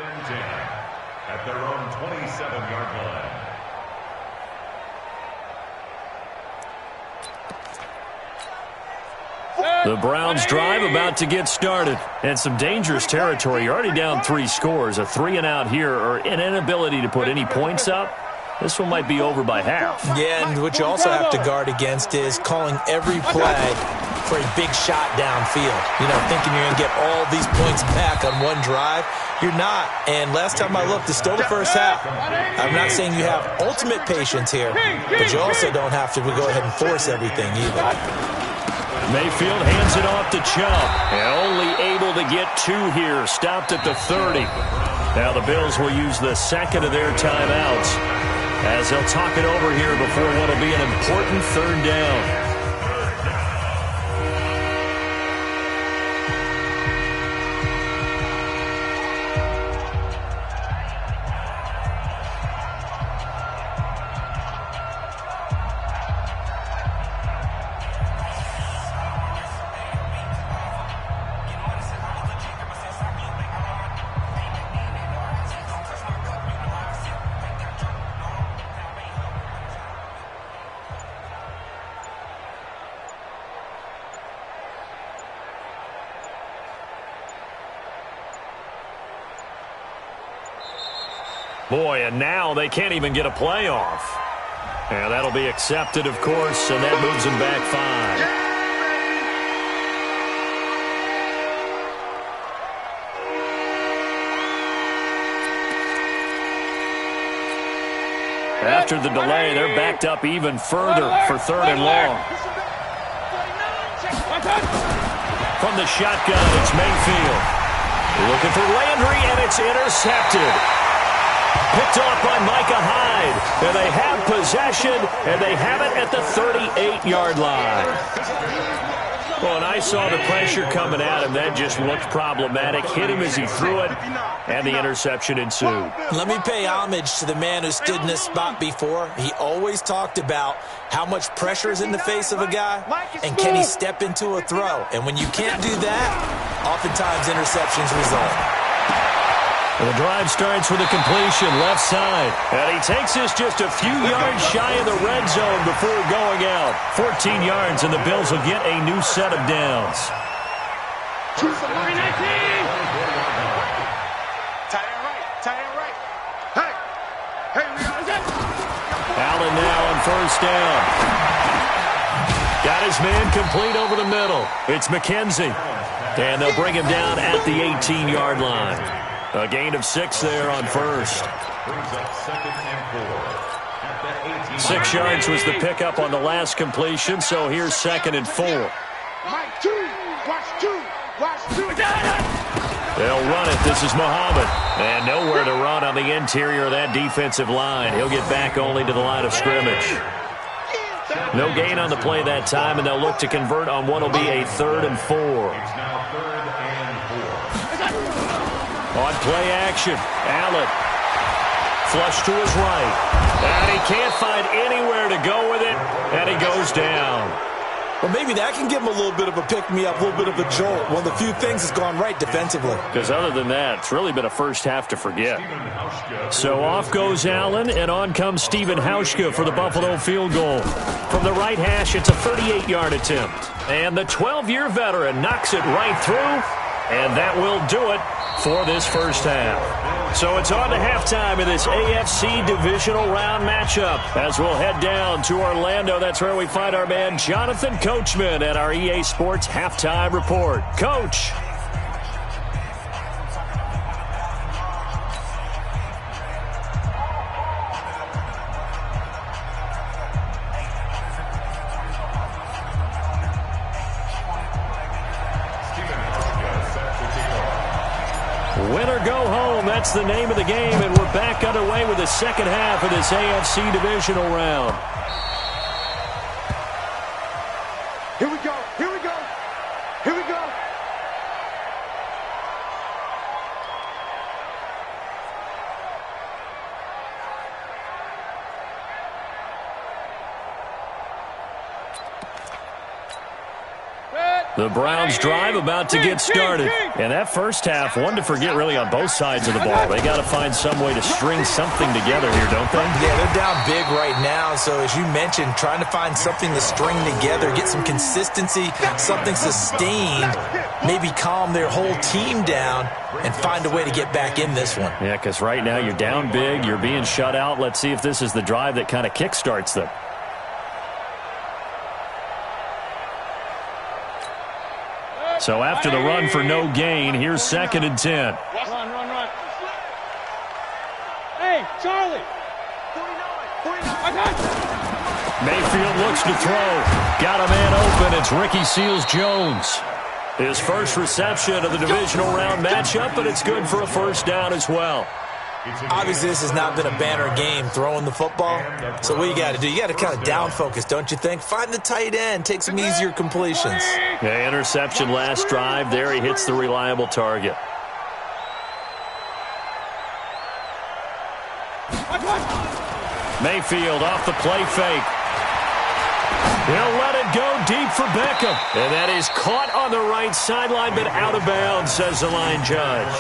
and 10 at their own 27-yard line. The Browns drive about to get started. And some dangerous territory. You're already down 3 scores. A 3-and-out here or an inability to put any points up. This one might be over by half. Yeah, and what you also have to guard against is calling every play for a big shot downfield. You know, thinking you're going to get all these points back on one drive. You're not. And last time I looked, it's still the first half. I'm not saying you have ultimate patience here, but you also don't have to go ahead and force everything either. Mayfield hands it off to Chubb. And only able to get 2 here. Stopped at the 30. Now the Bills will use the second of their timeouts as they'll talk it over here before what will be an important 3rd down. Boy, and now they can't even get a playoff. And that'll be accepted, of course, and that moves them back 5. After the delay, they're backed up even further for 3rd and long. From the shotgun, it's Mayfield. Looking for Landry, and it's intercepted. Picked off by Micah Hyde. And they have possession, and they have it at the 38-yard line. Well, and I saw the pressure coming at him. That just looked problematic. Hit him as he threw it, and the interception ensued. Let me pay homage to the man who stood in this spot before. He always talked about how much pressure is in the face of a guy, and can he step into a throw. And when you can't do that, oftentimes interceptions result. And the drive starts with a completion left side. And he takes this just a few yards shy of the red zone before going out. 14 yards, and the Bills will get a new set of downs. Allen now on 1st down. Got his man complete over the middle. It's McKenzie. And they'll bring him down at the 18-yard line. A gain of 6 there on 1st. 6 yards was the pickup on the last completion, so here's 2nd and 4. They'll run it. This is Muhammad. And nowhere to run on the interior of that defensive line. He'll get back only to the line of scrimmage. No gain on the play that time, and they'll look to convert on what will be a 3rd and 4. On play action, Allen. Flush to his right. And he can't find anywhere to go with it, and he goes down. Well, maybe that can give him a little bit of a pick-me-up, a little bit of a jolt. One of the few things that's gone right defensively. Because other than that, it's really been a first half to forget. So off goes Allen, and on comes Stephen Hauschka for the Buffalo field goal. From the right hash, it's a 38-yard attempt. And the 12-year veteran knocks it right through, and that will do it for this first half. So it's on to halftime in this AFC divisional round matchup as we'll head down to Orlando. That's where we find our man Jonathan Coachman at our EA Sports Halftime Report. Coach. Win or go home, that's the name of the game, and we're back underway with the second half of this AFC divisional round. Here we go, here we go, here we go. The Browns drive about to get started. And that first half, one to forget really on both sides of the ball. They got to find some way to string something together here, don't they? Yeah, they're down big right now. So as you mentioned, trying to find something to string together, get some consistency, something sustained, maybe calm their whole team down and find a way to get back in this one. Yeah, because right now you're down big, you're being shut out. Let's see if this is the drive that kind of kickstarts them. So after the run for no gain, here's 2nd and 10. Run. Hey, Charlie. 49. Mayfield looks to throw. Got a man open. It's Ricky Seals-Jones. His first reception of the divisional round matchup, but it's good for a first down as well. Obviously, this has not been a banner game throwing the football. So what you got to do, you got to kind of down focus, don't you think? Find the tight end, take some easier completions. Yeah, interception last drive. There he hits the reliable target. Mayfield off the play fake. He'll let it go deep for Beckham. And that is caught on the right sideline, but out of bounds, says the line judge.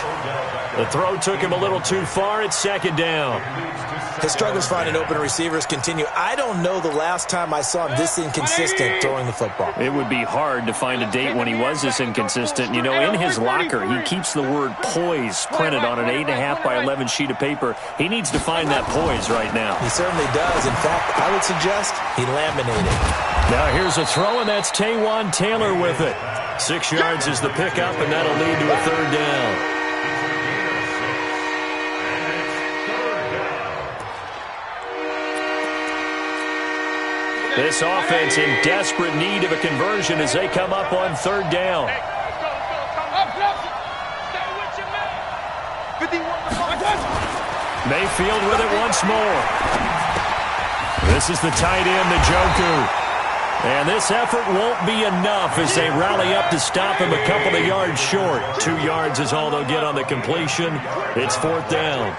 The throw took him a little too far. It's 2nd down. His struggles finding open receivers continue. I don't know the last time I saw him this inconsistent throwing the football. It would be hard to find a date when he was this inconsistent. You know, in his locker, he keeps the word poise printed on an 8.5 by 11 sheet of paper. He needs to find that poise right now. He certainly does. In fact, I would suggest he laminated. Now here's a throw, and that's Taywan Taylor with it. 6 yards is the pickup, and that'll lead to a 3rd down. This offense in desperate need of a conversion as they come up on 3rd down. Mayfield with it once more. This is the tight end, Njoku. And this effort won't be enough as they rally up to stop him a couple of yards short. 2 yards is all they'll get on the completion. It's 4th down.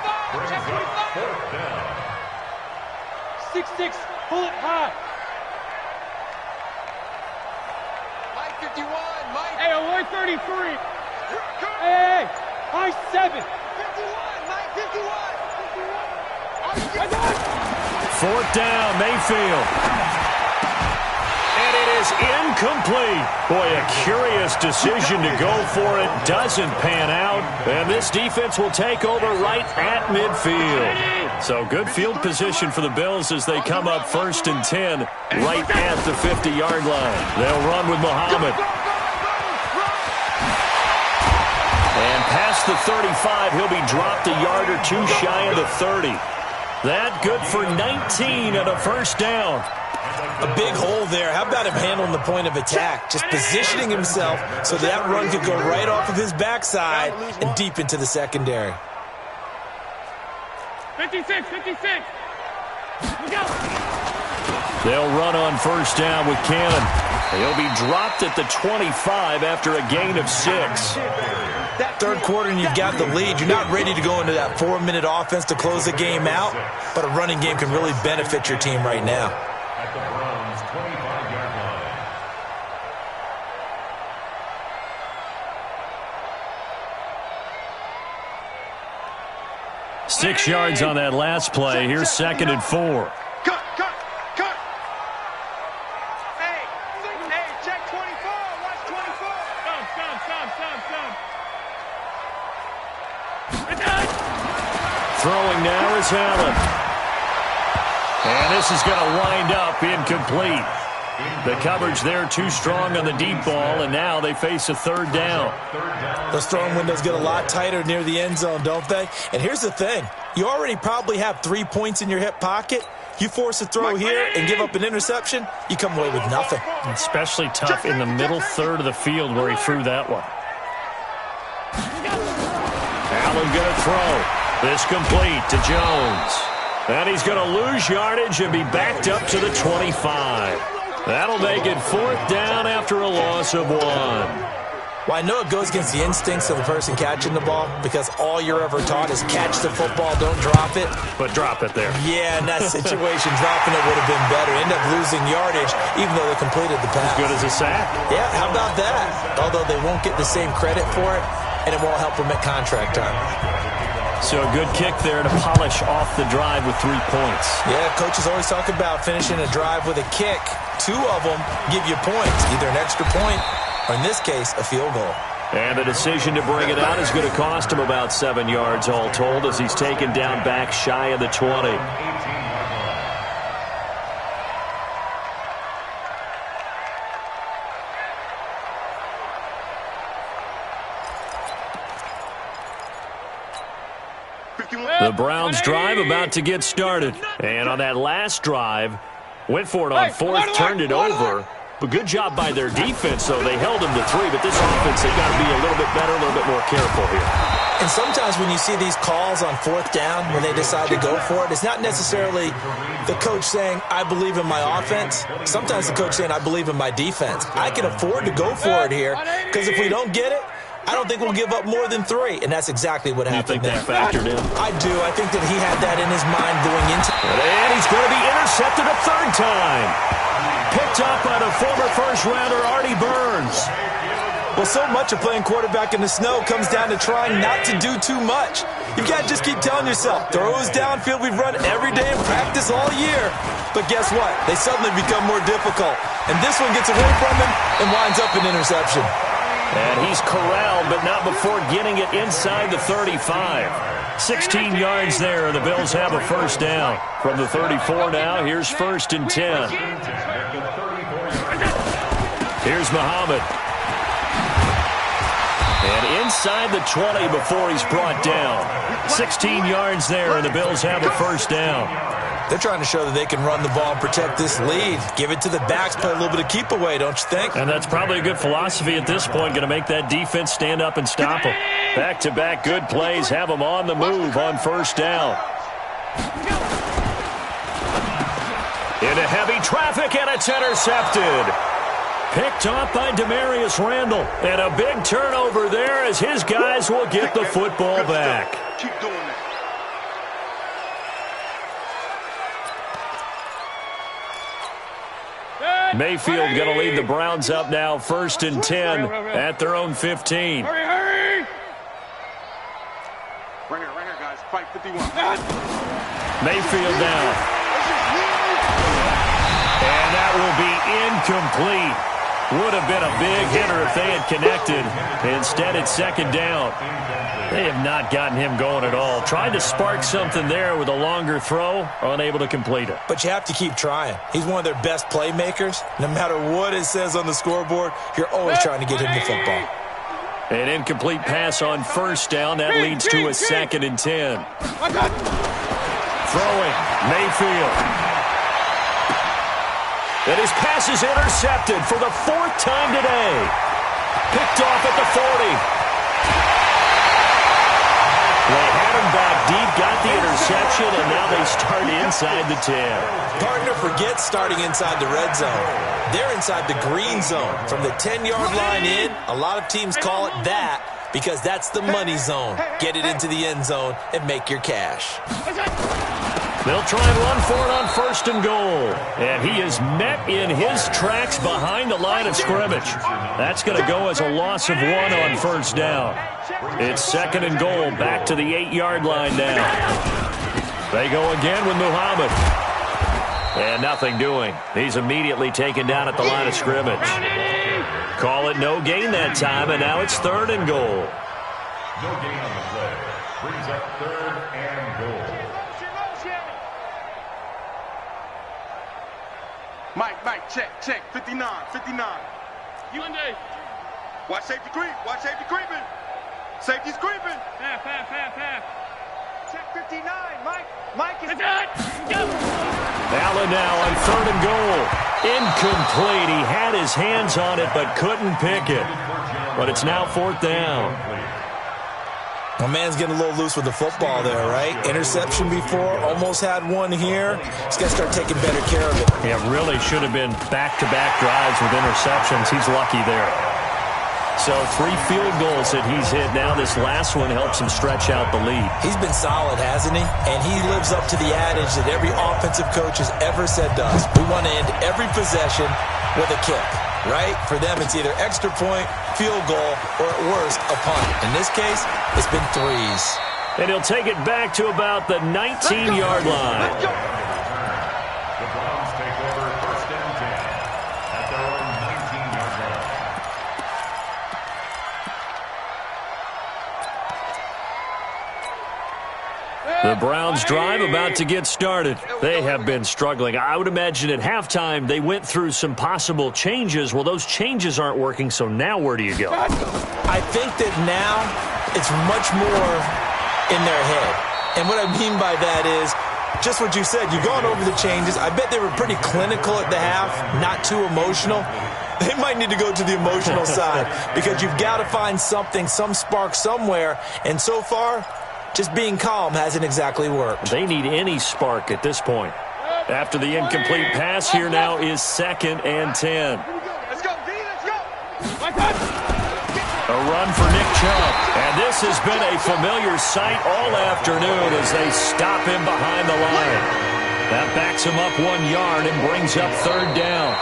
6-6, pull it high. Hey, away 33. Hey, high 7. 51, Mike, 51. 4th down, Mayfield. And it is incomplete. Boy, a curious decision to go for it. Doesn't pan out. And this defense will take over right at midfield. So good field position for the Bills as they come up 1st and 10 right at the 50-yard line. They'll run with Muhammad. And past the 35, he'll be dropped a yard or two shy of the 30. That good for 19 and a 1st down. A big hole there. How about him handling the point of attack? Just positioning himself so that run could go right off of his backside and deep into the secondary. 56. Look out. They'll run on 1st down with Cannon. He'll be dropped at the 25 after a gain of 6. 3rd quarter and you've got the lead. You're not ready to go into that 4-minute offense to close the game out, but a running game can really benefit your team right now. At the Browns' 25-yard line. 6 yards on that last play. Here's 2nd and 4. Cut. Hey, check 24. Watch 24. Stop. Throwing now is Allen. And this is going to wind up incomplete. The coverage there too strong on the deep ball, and now they face a 3rd down. Those throwing windows get a lot tighter near the end zone, don't they? And here's the thing. You already probably have 3 points in your hip pocket. You force a throw here and give up an interception, you come away with nothing. Especially tough in the middle 3rd of the field where he threw that one. Allen going to throw. This complete to Jones. And he's going to lose yardage and be backed up to the 25. That'll make it 4th down after a loss of 1. Well, I know it goes against the instincts of the person catching the ball because all you're ever taught is catch the football, don't drop it. But drop it there. Yeah, in that situation, dropping it would have been better. End up losing yardage even though they completed the pass. As good as a sack. Yeah, how about that? Although they won't get the same credit for it, and it won't help them at contract time. So a good kick there to polish off the drive with 3 points. Yeah, coaches always talk about finishing a drive with a kick. 2 of them give you points, either an extra point or, in this case, a field goal. And the decision to bring it out is going to cost him about 7 yards all told as he's taken down back shy of the 20. The Browns drive about to get started. And on that last drive, went for it on 4th, turned it over. But good job by their defense, though. They held them to 3, but this offense, they've got to be a little bit better, a little bit more careful here. And sometimes when you see these calls on 4th down, when they decide to go for it, it's not necessarily the coach saying, I believe in my offense. Sometimes the coach saying, I believe in my defense. I can afford to go for it here because if we don't get it, I don't think we'll give up more than 3, and that's exactly what happened there. You think that factored in? I do. I think that he had that in his mind going into it. And he's going to be intercepted a 3rd time. Picked up by the former first-rounder, Artie Burns. Well, so much of playing quarterback in the snow comes down to trying not to do too much. You've got to just keep telling yourself, throws downfield we've run every day in practice all year. But guess what? They suddenly become more difficult. And this one gets away from him and winds up an interception. And he's corralled, but not before getting it inside the 35. 16 yards there, the Bills have a 1st down. From the 34 now, here's 1st and 10. Here's Muhammad. And inside the 20 before he's brought down. 16 yards there, and the Bills have a 1st down. They're trying to show that they can run the ball and protect this lead. Give it to the backs, play a little bit of keep away, don't you think? And that's probably a good philosophy at this point, going to make that defense stand up and stop them. Back-to-back good plays, have them on the move on 1st down. Into heavy traffic, and it's intercepted. Picked off by Demarius Randall. And a big turnover there as his guys will get the football back. Keep doing that. Mayfield going to lead the Browns up now 1st and 10 at their own 15. Hurry! Right here, guys. Fight 51. Mayfield down. And that will be incomplete. Would have been a big hitter if they had connected. Instead, it's 2nd down. They have not gotten him going at all. Tried to spark something there with a longer throw, unable to complete it. But you have to keep trying. He's one of their best playmakers. No matter what it says on the scoreboard, you're always trying to get him the football. An incomplete pass on 1st down. That leads to a 2nd and 10. Throwing, Mayfield. And his pass is intercepted for the 4th time today. Picked off at the 40. They had him back deep, got the interception, and now they start inside the 10. Partner forgets starting inside the red zone. They're inside the green zone. From the 10-yard line in, a lot of teams call it that because that's the money zone. Get it into the end zone and make your cash. They'll try and run for it on 1st and goal. And he is met in his tracks behind the line of scrimmage. That's going to go as a loss of 1 on 1st down. It's 2nd and goal, back to the 8-yard line now. They go again with Muhammad. And nothing doing. He's immediately taken down at the line of scrimmage. Call it no gain that time, and now it's 3rd and goal. No gain on the play. Brings up 3rd and goal. Mike, check. 59. You and Dave. Watch safety creep. Creeping. Safety's creeping. Half. Check 59. Mike is dead. Allen now on 3rd and goal. Incomplete. He had his hands on it but couldn't pick it. But it's now 4th down. My man's getting a little loose with the football there, right? Interception before, almost had one here. He's got to start taking better care of it. Yeah, really should have been back-to-back drives with interceptions. He's lucky there. So 3 field goals that he's hit now. This last one helps him stretch out the lead. He's been solid, hasn't he? And he lives up to the adage that every offensive coach has ever said to us. We want to end every possession with a kick, right? For them, it's either extra point, field goal, or at worst, a punt. In this case, it's been 3s. And he'll take it back to about the 19-yard line. The Browns take over 1st and 10 at their own 19-yard line. The Browns drive about to get started. They have been struggling. I would imagine at halftime they went through some possible changes. Well, those changes aren't working, so now where do you go? I think that now it's much more in their head. And what I mean by that is just what you said. You've gone over the changes. I bet they were pretty clinical at the half, not too emotional. They might need to go to the emotional side because you've got to find something, some spark somewhere. And so far, just being calm hasn't exactly worked. They need any spark at this point. After the incomplete pass, here now is 2nd and 10. Let's go, D, let's go. A run for Nick Chubb. And this has been a familiar sight all afternoon as they stop him behind the line. That backs him up 1 yard and brings up 3rd down.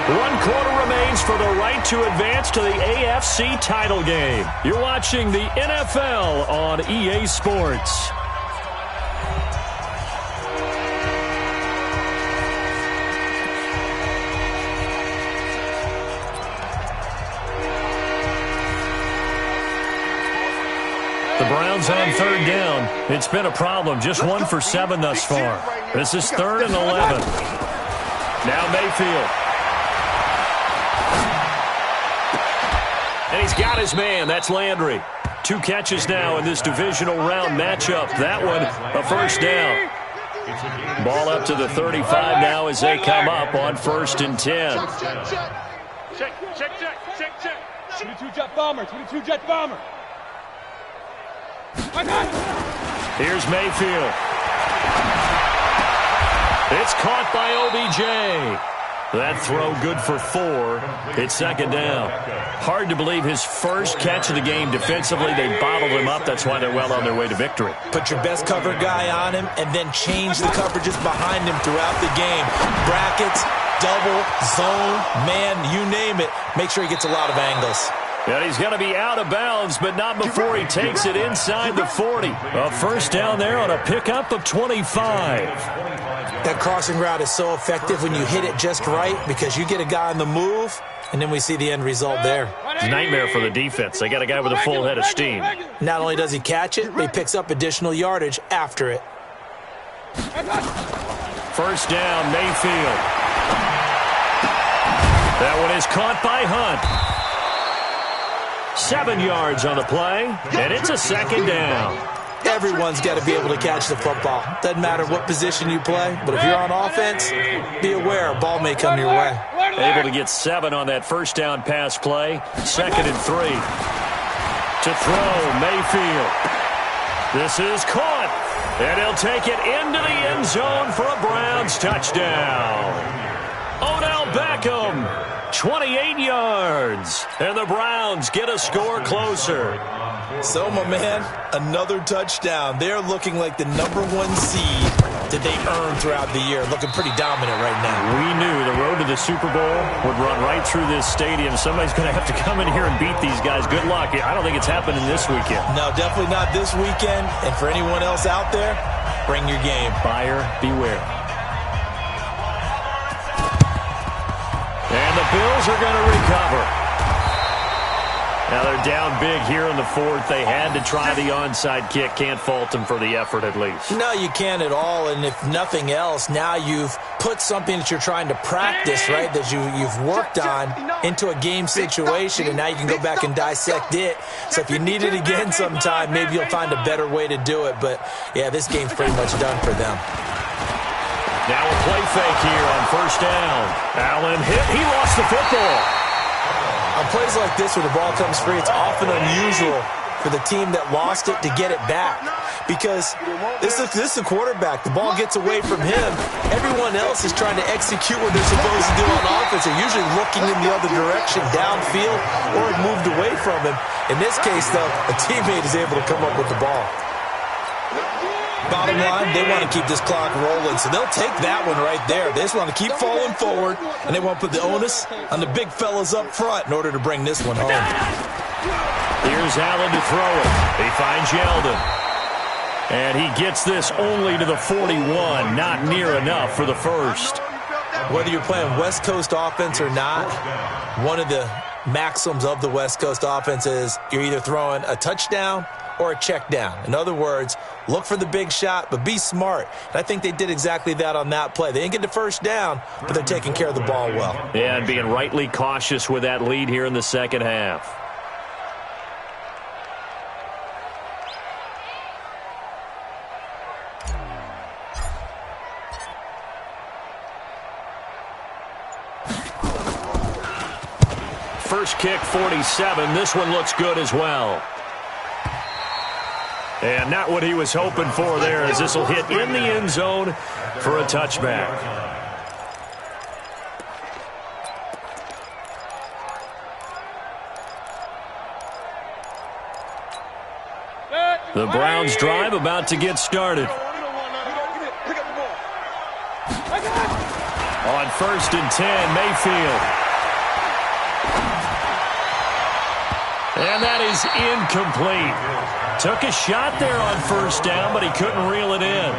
1 quarter remains for the right to advance to the AFC title game. You're watching the NFL on EA Sports. The Browns on 3rd down. It's been a problem. Just 1 for 7 thus far. This is 3rd and 11. Now Mayfield. And he's got his man. That's Landry. 2 catches now in this divisional round matchup. That one, a 1st down. Ball up to the 35 now as they come up on 1st and 10. Check. 22 jet bomber. Here's Mayfield. It's caught by OBJ. That throw good for 4. It's 2nd down. Hard to believe his first catch of the game defensively. They bottled him up. That's why they're well on their way to victory. Put your best cover guy on him and then change the coverages behind him throughout the game. Brackets, double, zone, man, you name it. Make sure he gets a lot of angles. And he's going to be out of bounds, but not before he takes it inside the 40. A 1st down there on a pickup of 25. That crossing route is so effective when you hit it just right because you get a guy on the move, and then we see the end result there. It's a nightmare for the defense. They got a guy with a full head of steam. Not only does he catch it, but he picks up additional yardage after it. 1st down, Mayfield. That one is caught by Hunt. 7 yards on the play, and it's a 2nd down. Everyone's got to be able to catch the football. Doesn't matter what position you play, but if you're on offense, be aware a ball may come your way. Able to get 7 on that 1st down pass play. 2nd and 3. To throw, Mayfield. This is caught, and he'll take it into the end zone for a Browns touchdown. Odell Beckham, 28 yards, and the Browns get a score closer. So, my man, another touchdown. They're looking like the #1 seed that they earned throughout the year. Looking pretty dominant right now. We knew the road to the Super Bowl would run right through this stadium. Somebody's going to have to come in here and beat these guys. Good luck. I don't think it's happening this weekend. No, definitely not this weekend. And for anyone else out there, bring your game. Buyer beware. And the Bills are going to recover. Now they're down big here in the 4th. They had to try the onside kick. Can't fault them for the effort at least. No, you can't at all. And if nothing else, now you've put something that you're trying to practice, right, that you've worked on into a game situation, and now you can go back and dissect it. So if you need it again sometime, maybe you'll find a better way to do it. But, yeah, this game's pretty much done for them. Now a play fake here on 1st down. Allen hit. He lost the football. On plays like this where the ball comes free, it's often unusual for the team that lost it to get it back. because this is a quarterback. The ball gets away from him. Everyone else is trying to execute what they're supposed to do on offense. They're usually looking in the other direction, downfield, or moved away from him. In this case, though, a teammate is able to come up with the ball. Bottom line, they want to keep this clock rolling, so they'll take that one right there. They just want to keep falling forward, and they want to put the onus on the big fellas up front in order to bring this one home. Here's Allen to throw it. He finds Yeldon. And he gets this only to the 41. Not near enough for the first. Whether you're playing West Coast offense or not, one of the maxims of the West Coast offense is you're either throwing a touchdown or a check down. In other words, look for the big shot, but be smart. And I think they did exactly that on that play. They didn't get the first down, but they're taking care of the ball well. Yeah, and being rightly cautious with that lead here in the second half. First kick, 47. This one looks good as well. And not what he was hoping for there, as this will hit in the end zone for a touchback. The Browns drive about to get started. On 1st and 10, Mayfield. And that is incomplete. Took a shot there on first down, but he couldn't reel it in.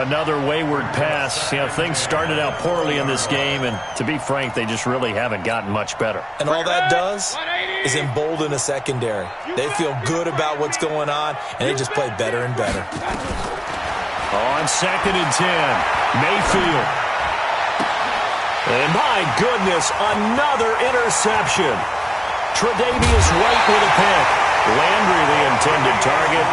Another wayward pass. You know, things started out poorly in this game, and to be frank, they just really haven't gotten much better. And all that does is embolden a secondary. They feel good about what's going on, and they just play better and better. On 2nd and 10, Mayfield. And my goodness, another interception. Tre'Davious White with a pick. Landry the intended target.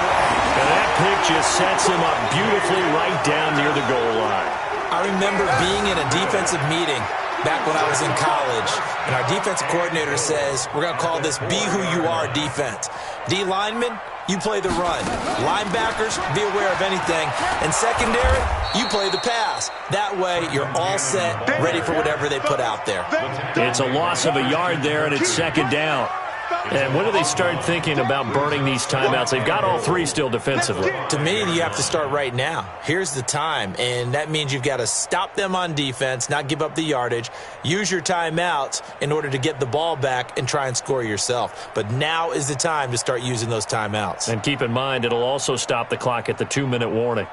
And that pick just sets him up beautifully right down near the goal line. I remember being in a defensive meeting back when I was in college, and our defensive coordinator says, we're going to call this Be Who You Are defense. D linemen, you play the run. Linebackers, be aware of anything. And secondary, you play the pass. That way, you're all set, ready for whatever they put out there. It's a loss of a yard there, and it's 2nd down. And when do they start thinking about burning these timeouts? They've got all three still defensively. To me, you have to start right now. Here's the time, and that means you've got to stop them on defense, not give up the yardage, use your timeouts in order to get the ball back and try and score yourself. But now is the time to start using those timeouts. And keep in mind, it'll also stop the clock at the 2-minute warning.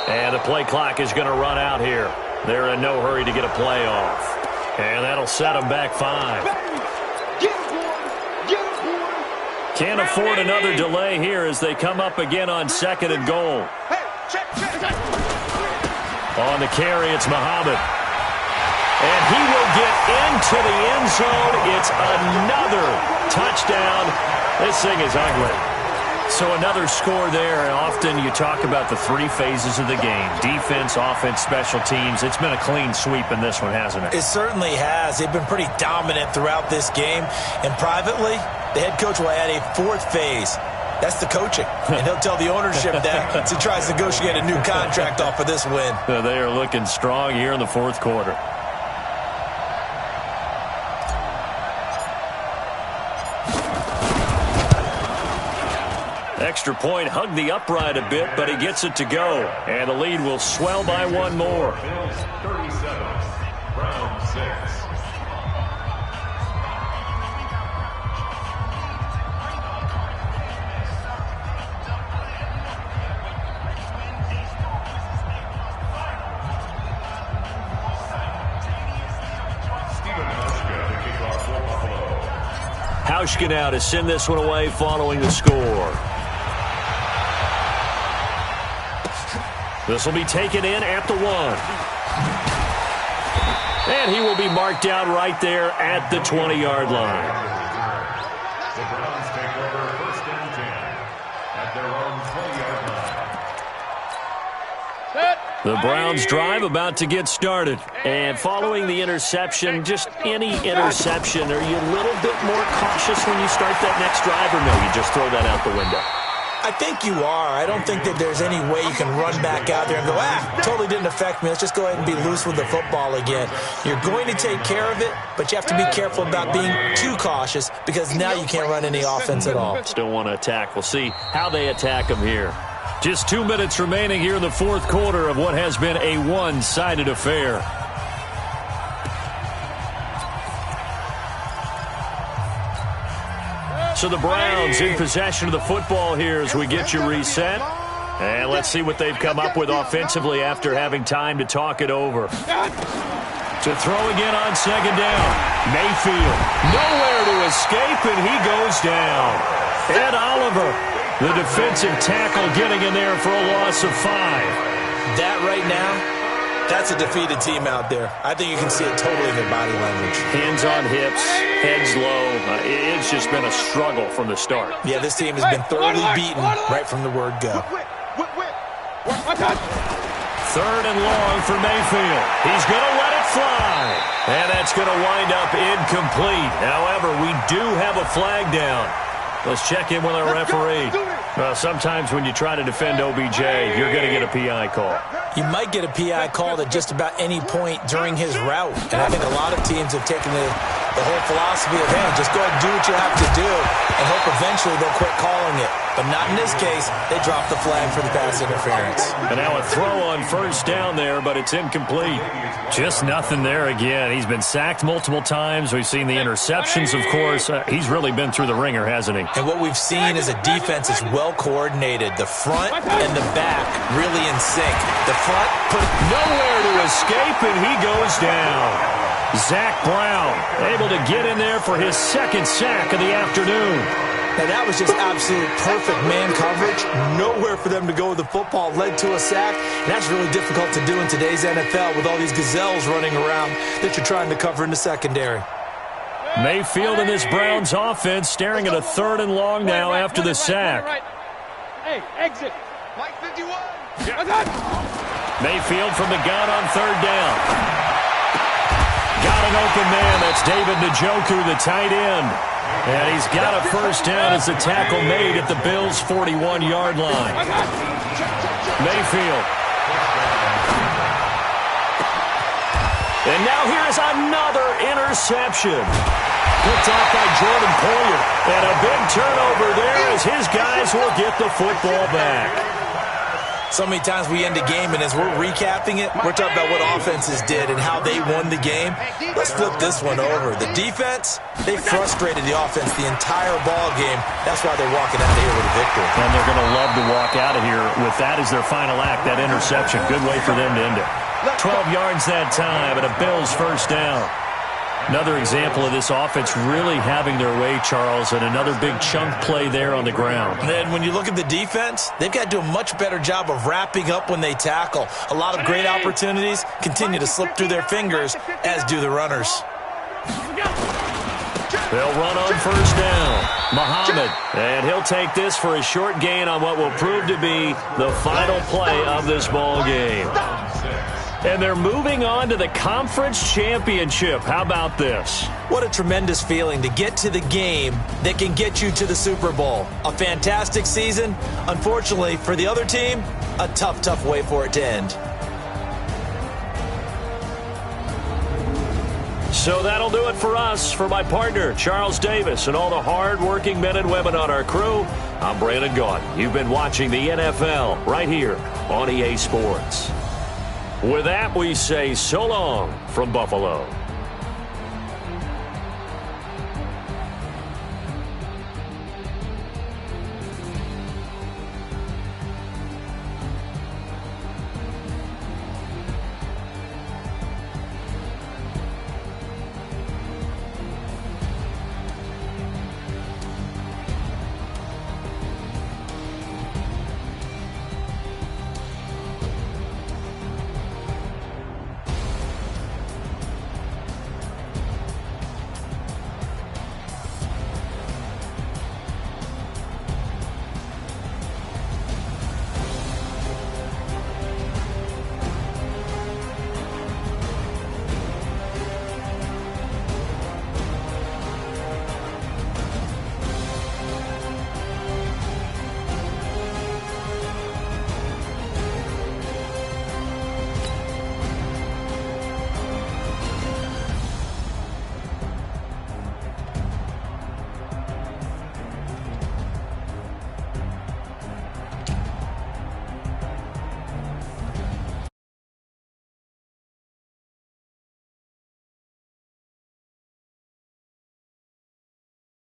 And the play clock is going to run out here. They're in no hurry to get a play off. And that'll set them back 5. Can't afford another delay here as they come up again on 2nd and goal. On the carry, it's Muhammad. And he will get into the end zone. It's another touchdown. This thing is ugly. So another score there, and often you talk about the 3 phases of the game. Defense, offense, special teams. It's been a clean sweep in this one, hasn't it? It certainly has. They've been pretty dominant throughout this game. And privately, the head coach will add a 4th phase. That's the coaching. And he'll tell the ownership that as he tries to negotiate a new contract off of this win. They are looking strong here in the 4th quarter. Extra point, hugged the upright a bit, but he gets it to go. And the lead will swell by 1 more. Bills 37, Brown 6. Hauschka now to send this one away following the score. This will be taken in at the 1. And he will be marked down right there at the 20-yard line. The Browns take over 1st and 10 at their own 20-yard line. The Browns drive about to get started. And following the interception, just any interception, are you a little bit more cautious when you start that next drive, or no, you just throw that out the window? I think you are. I don't think that there's any way you can run back out there and go, totally didn't affect me. Let's just go ahead and be loose with the football again. You're going to take care of it, but you have to be careful about being too cautious because now you can't run any offense at all. Still want to attack. We'll see how they attack them here. Just 2 minutes remaining here in the fourth quarter of what has been a one-sided affair. So the Browns in possession of the football here as we get you reset. And let's see what they've come up with offensively after having time to talk it over. To throw again on second down. Mayfield, nowhere to escape, and he goes down. Ed Oliver, the defensive tackle, getting in there for a loss of 5. That right now, that's a defeated team out there. I think you can see it totally in their body language. Hands on hips, heads low. It's just been a struggle from the start. Yeah, this team has been thoroughly beaten right from the word go. Third and long for Mayfield. He's going to let it fly. And that's going to wind up incomplete. However, we do have a flag down. Let's check in with our referee. Sometimes when you try to defend OBJ, you're going to get a PI call. You might get a PI call at just about any point during his route. And I think a lot of teams have taken the whole philosophy of, hey, just go ahead and do what you have to do and hope eventually they'll quit calling it. But not in this case. They dropped the flag for the pass interference. And now a throw on first down there, but it's incomplete. Just nothing there again. He's been sacked multiple times. We've seen the interceptions, of course. He's really been through the ringer, hasn't he? And what we've seen is a defense that's well coordinated. The front and the back really in sync. The front put nowhere to escape, and he goes down. Zach Brown able to get in there for his second sack of the afternoon. Now, that was just absolute perfect man coverage. Nowhere for them to go with the football. Led to a sack. And that's really difficult to do in today's NFL with all these gazelles running around that you're trying to cover in the secondary. Mayfield in this Browns offense staring at a third and long now after the sack. Hey, exit. Mike 51. Mayfield from the gun on third down. Got an open man. That's David Njoku, the tight end. And he's got a first down as the tackle made at the Bills' 41-yard line. Mayfield. And now here's another interception. Picked off by Jordan Poyer. And a big turnover there as his guys will get the football back. So many times we end a game, and as we're recapping it, we're talking about what offenses did and how they won the game. Let's flip this one over. The defense, they frustrated the offense the entire ball game. That's why they're walking out of here with a victory. And they're going to love to walk out of here with that as their final act, that interception. Good way for them to end it. 12 yards that time and a Bills first down. Another example of this offense really having their way, Charles, and another big chunk play there on the ground. And then when you look at the defense, they've got to do a much better job of wrapping up when they tackle. A lot of great opportunities continue to slip through their fingers, as do the runners. They'll run on first down. Muhammad, and he'll take this for a short gain on what will prove to be the final play of this ball game. And they're moving on to the conference championship. How about this? What a tremendous feeling to get to the game that can get you to the Super Bowl. A fantastic season. Unfortunately, for the other team, a tough, tough way for it to end. So that'll do it for us. For my partner, Charles Davis, and all the hard-working men and women on our crew, I'm Brandon Gaudin. You've been watching the NFL right here on EA Sports. With that, we say so long from Buffalo.